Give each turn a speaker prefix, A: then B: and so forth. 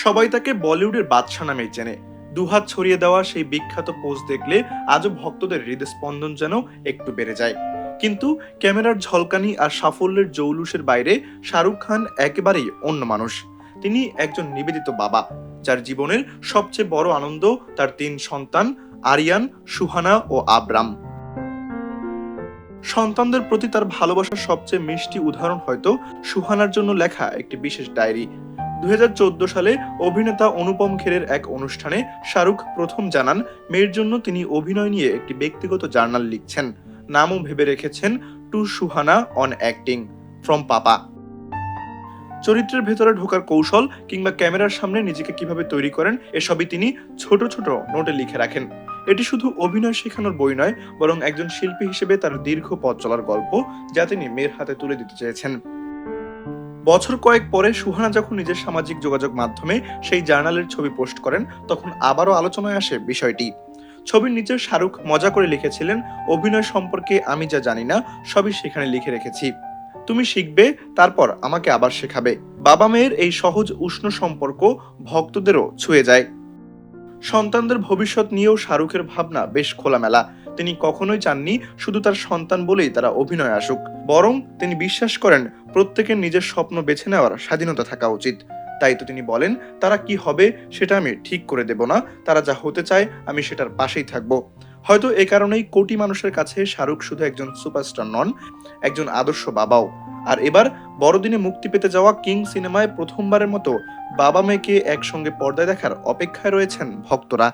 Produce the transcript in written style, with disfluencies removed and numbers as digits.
A: সবাই তাকে বলিউডের বাদশা নামেই চেনে। দুহাত ছড়িয়ে দেওয়া সেই বিখ্যাত পোজ দেখলে আজও ভক্তদের হৃদস্পন্দন যেন একটু বেড়ে যায়। কিন্তু ক্যামেরার ঝলকানি আর সাফল্যের জৌলুসের বাইরে শাহরুখ খান একেবারেই অন্য মানুষ। তিনি একজন নিবেদিত বাবা, যার জীবনের সবচেয়ে বড় আনন্দ তার ৩ সন্তান আরিয়ান, সুহানা ও আবরাম। সন্তানদের প্রতি তার ভালোবাসার সবচেয়ে মিষ্টি উদাহরণ হয়তো সুহানার জন্য লেখা একটি বিশেষ ডায়েরি। ২০১৪ সালে অভিনেতা অনুপম খেরের এক অনুষ্ঠানে শাহরুখ প্রথম জানান মেয়ের জন্য তিনি অভিনয় নিয়ে একটি ব্যক্তিগত জার্নাল লিখছেন। নামও ভেবে রেখেছেন to Suhana on acting from papa. চরিত্রের ভেতরে ঢোকার কৌশল কিংবা ক্যামেরার সামনে নিজেকে কিভাবে তৈরি করেন এসবই তিনি ছোট ছোট নোটে লিখে রাখেন। এটি শুধু অভিনয় শেখানোর বই নয়, বরং একজন শিল্পী হিসেবে তার দীর্ঘ পথ চলার গল্প, যা তিনি মেয়ের হাতে তুলে দিতে চেয়েছেন। বছর কয়েক পরে সুহানা যখন নিজের সামাজিক যোগাযোগ মাধ্যমে সেই জার্নালের ছবি পোস্ট করেন, তখন আবারও আলোচনায় আসে বিষয়টি। ছবির নিচে শাহরুখ মজা করে লিখেছিলেন, অভিনয় সম্পর্কে আমি যা জানি না সবই সেখানে লিখে রেখেছি, তুমি শিখবে, তারপর আমাকে আবার শেখাবে। বাবা মেয়ের এই সহজ উষ্ণ সম্পর্ক ভক্তদেরও ছুঁয়ে যায়। সন্তানদের ভবিষ্যৎ নিয়েও শাহরুখের ভাবনা বেশ খোলামেলা। তিনি কখনোই চাননি শুধু তার সন্তান বলেই তারা অভিনয়ে আসুক, বরং তিনি বিশ্বাস করেন প্রত্যেকের নিজের স্বপ্ন বেছে নেওয়ার স্বাধীনতা থাকা উচিত। তাই তো তিনি বলেন, তারা কি হবে সেটা আমি ঠিক করে দেব না, তারা যা হতে চায় আমি সেটার পাশেই থাকব। হয়তো এ কারণেই কোটি মানুষের কাছে শাহরুখ শুধু একজন সুপারস্টার নন, একজন আদর্শ বাবাও। আর এবার বড়দিনে মুক্তি পেতে যাওয়া কিং সিনেমায় প্রথমবারের মতো বাবা মেয়েকে একসঙ্গে পর্দায় দেখার অপেক্ষায় রয়েছেন ভক্তরা।